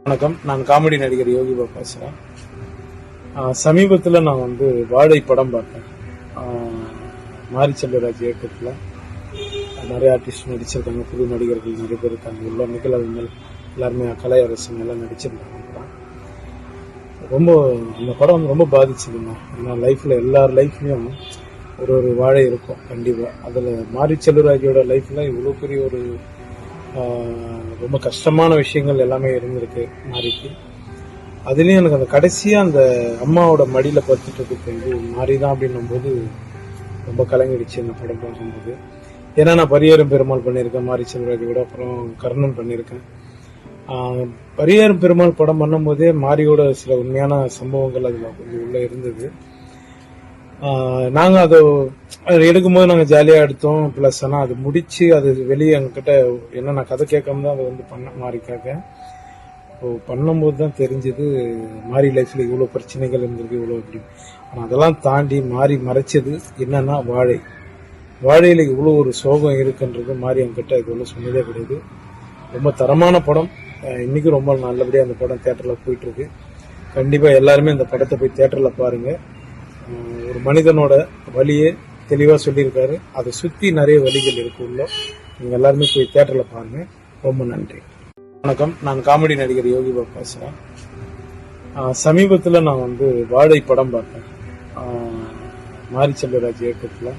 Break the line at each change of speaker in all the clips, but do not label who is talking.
வணக்கம். நான் காமெடி நடிகர் யோகி பாபு பேசுறேன். சமீபத்தில் நான் வாழை படம் பார்த்தேன். மாரி செல்வராஜ் இயக்கத்தில் நிறைய ஆர்டிஸ்ட் நடிச்சிருக்காங்க, புது நடிகர்கள் நிறைய பேர் இருக்காங்க. உள்ள நிகழ்வுகள் எல்லாருமே கலையரசன் எல்லாம் நடிச்சிருந்தாங்க. ரொம்ப இந்த படம் ரொம்ப பாதிச்சதுங்க. ஏன்னா லைஃப்ல எல்லார் லைஃப்லயும் ஒரு வாழை இருக்கும் கண்டிப்பா. அதுல மாரி செல்வராஜோட லைஃப்ல இவ்வளவு பெரிய ஒரு ரொம்ப கஷ்டமான விஷயங்கள் எல்லாமே இருந்திருக்கு மாரிக்கு. அதுலயும் எனக்கு அந்த கடைசியா அந்த அம்மாவோட மடியில படுத்துட்டு இருக்கு மாறிதான் அப்படின்னும் போது ரொம்ப கலங்கிடுச்சு இந்த படம் பார்க்கும்போது. ஏன்னா நான் பரியேறும் பெருமாள் பண்ணியிருக்கேன் மாரி செல்வராஜ் கூட, அப்புறம் கர்ணன் பண்ணியிருக்கேன். பரியேறும் பெருமாள் படம் பண்ணும் போதே மாரியோட சில உண்மையான சம்பவங்கள் அதுல கொஞ்சம் உள்ள இருந்தது. நாங்க அதை எடுக்கும்போது நாங்க ஜாலியா எடுத்தோம். பிளஸ் ஆனா அது முடிச்சு அது வெளியே எங்ககிட்ட என்ன நான் கதை கேட்காம தான் அதை பண்ண மாறிக்காக. இப்போ பண்ணும்போது தான் தெரிஞ்சது மாரி லைஃப்ல இவ்வளவு பிரச்சனைகள் இருந்திருக்கு, இவ்வளவு அப்படி. ஆனா அதெல்லாம் தாண்டி மாறி மறைச்சது என்னன்னா வாழையில இவ்வளவு ஒரு சோகம் இருக்குன்றது மாறி என்கிட்ட இது ஒன்றும் சொன்னதே கிடையாது. ரொம்ப தரமான படம். இன்னைக்கு ரொம்ப நல்லபடியா அந்த படம் தியேட்டர்ல போயிட்டு இருக்கு. கண்டிப்பா எல்லாருமே இந்த படத்தை போய் தியேட்டர்ல பாருங்க. ஒரு மனிதனோட வழியே தெளிவா சொல்லியிருக்காரு. அதை சுத்தி நிறைய வழிகள் இருக்கு உள்ள. நீங்க எல்லாருமே போய் தியேட்டர்ல பாருங்க. ரொம்ப நன்றி. வணக்கம். நான் காமெடி நடிகர் யோகி பாபு பேசுறேன். சமீபத்தில் நான் வாழை படம் பார்த்தேன். மாரி செல்வராஜ் இயக்கத்தில்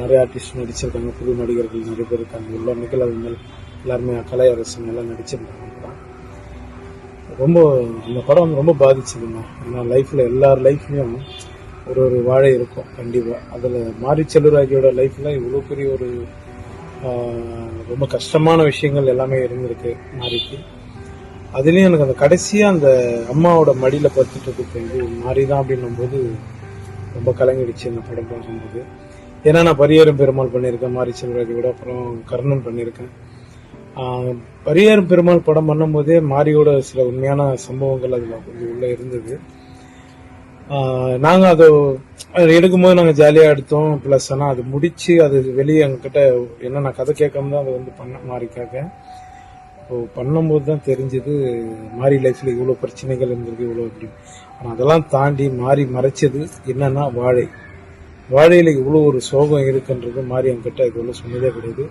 நிறைய ஆர்டிஸ்ட் நடிச்சிருக்காங்க, புது நடிகர்கள் நிறைய பேர் இருக்காங்க. உள்ள நிகழ்வுகள் எல்லாருமே கலையரசன் எல்லாம் நடிச்சிருந்தாங்க. ரொம்ப இந்த படம் ரொம்ப பாதிச்சதுங்க. ஏன்னா லைஃப்ல எல்லார் லைஃப்லயும் ஒரு வாழை இருக்கும் கண்டிப்பா. அதுல மாரி செல்வராஜோட லைஃப்ல இவ்வளவு பெரிய ஒரு ரொம்ப கஷ்டமான விஷயங்கள் எல்லாமே இருந்திருக்கு மாரிக்கு. அதுலயும் எனக்கு அந்த கடைசியா அந்த அம்மாவோட மடியில படுத்துட்டு இருக்கு மாறிதான் அப்படின்னும் போது ரொம்ப கலங்கிடுச்சு இந்த படம் பார்க்கும்போது. ஏன்னா நான் பரியேறும் பெருமாள் பண்ணியிருக்கேன் மாரி செல்வராஜ் கூட, அப்புறம் கர்ணன் பண்ணியிருக்கேன். பரியேறும் பெருமாள் படம் பண்ணும் போதே மாரியோட சில உண்மையான சம்பவங்கள் அதுல கொஞ்சம் உள்ள இருந்தது. நாங்க அதை எடுக்கும்போது நாங்க ஜாலியா எடுத்தோம். பிளஸ் ஆனா அது முடிச்சு அது வெளியே எங்ககிட்ட என்ன நான் கதை கேட்காம தான் அதை பண்ண மாறிக்காக. இப்போ பண்ணும்போது தான் தெரிஞ்சது மாரி லைஃப்ல இவ்வளவு பிரச்சனைகள் இருந்திருக்கு, இவ்வளவு அப்படி. ஆனா அதெல்லாம் தாண்டி மாறி மறைச்சது என்னன்னா வாழையில இவ்வளவு ஒரு சோகம் இருக்குன்றது மாறி என்கிட்ட இது ஒன்றும் சொன்னதே கிடையாது.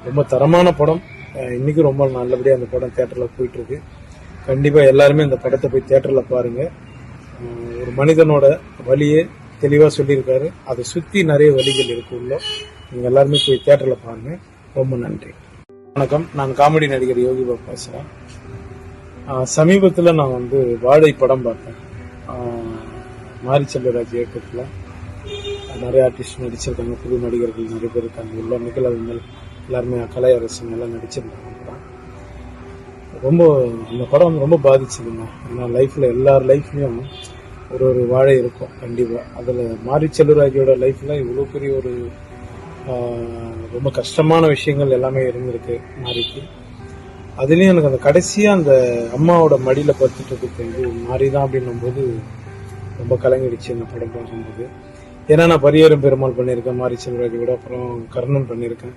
ரொம்ப தரமான படம். இன்னைக்கு ரொம்ப நல்லபடியா அந்த படம் தியேட்டர்ல போயிட்டு இருக்கு. கண்டிப்பா எல்லாருமே இந்த படத்தை போய் தியேட்டர்ல பாருங்க. ஒரு மனிதனோட வழியே தெளிவா சொல்லியிருக்காரு. அதை சுத்தி நிறைய வழிகள் இருக்கு உள்ள. நீங்க எல்லாருமே போய் தியேட்டர்ல பாருங்க. ரொம்ப நன்றி. வணக்கம். நான் காமெடி நடிகர் யோகி பாபு பேசுறேன். சமீபத்தில் நான் வாழை படம் பார்த்தேன். மாரி செல்வராஜ் இயக்கத்தில் நிறைய ஆர்டிஸ்ட் நடிச்சிருக்காங்க, புது நடிகர்கள் நிறைய பேர் இருக்காங்க. உள்ள நிகழ்வுகள் எல்லாருமே கலையரசன் எல்லாம் நடிச்சிருந்தாங்க. ரொம்ப இந்த படம் ரொம்ப பாதிச்சதுங்க. ஏன்னா லைஃப்ல எல்லார் லைஃப்லயும் ஒரு வாழை இருக்கும் கண்டிப்பா. அதுல மாரி செல்வராஜோட லைஃப்ல இவ்வளவு பெரிய ஒரு ரொம்ப கஷ்டமான விஷயங்கள் எல்லாமே இருந்திருக்கு மாரிக்கு. அதுலயும் எனக்கு அந்த கடைசியா அந்த அம்மாவோட மடியில படுத்துட்டு இருக்கு மாறிதான் அப்படின்னும் போது ரொம்ப கலங்கிடுச்சு இந்த படம் பார்க்கும்போது. ஏன்னா நான் பரியேறும் பெருமாள் பண்ணியிருக்கேன் மாரி செல்வராஜ் கூட, அப்புறம் கர்ணன் பண்ணியிருக்கேன்.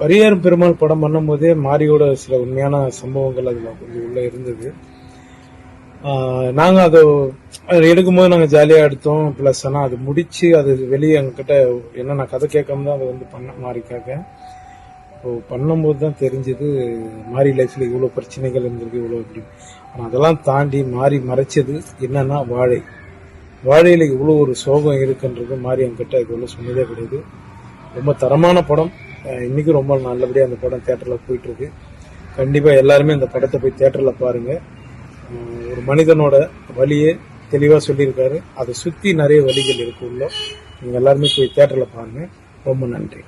பரியேறும் பெருமாள் படம் பண்ணும் போதே மாரியோட சில உண்மையான சம்பவங்கள் அதுல கொஞ்சம் உள்ள இருந்தது. நாங்க அதை எடுக்கும்போது நாங்க ஜாலியா எடுத்தோம். பிளஸ் ஆனா அது முடிச்சு அது வெளியே எங்ககிட்ட என்ன நான் கதை கேட்காம தான் அதை பண்ண மாறிக்காக. இப்போ பண்ணும்போது தான் தெரிஞ்சது மாரி லைஃப்ல இவ்வளவு பிரச்சனைகள் இருந்திருக்கு, இவ்வளவு அப்படி. ஆனா அதெல்லாம் தாண்டி மாறி மறைச்சது என்னன்னா வாழையில இவ்வளவு ஒரு சோகம் இருக்குன்றது மாறி என்கிட்ட இது ஒன்றும் சொன்னதே கிடையாது. ரொம்ப தரமான படம். இன்னைக்கு ரொம்ப நல்லபடியா அந்த படம் தியேட்டர்ல போயிட்டு இருக்கு. கண்டிப்பா எல்லாருமே இந்த படத்தை போய் தியேட்டர்ல பாருங்க. ஒரு மனிதனோட வழியே தெளிவா சொல்லியிருக்காரு. அதை சுத்தி நிறைய வழிகள் இருக்கு உள்ள. நீங்க எல்லாருமே போய் தியேட்டர்ல பாருங்க. ரொம்ப நன்றி.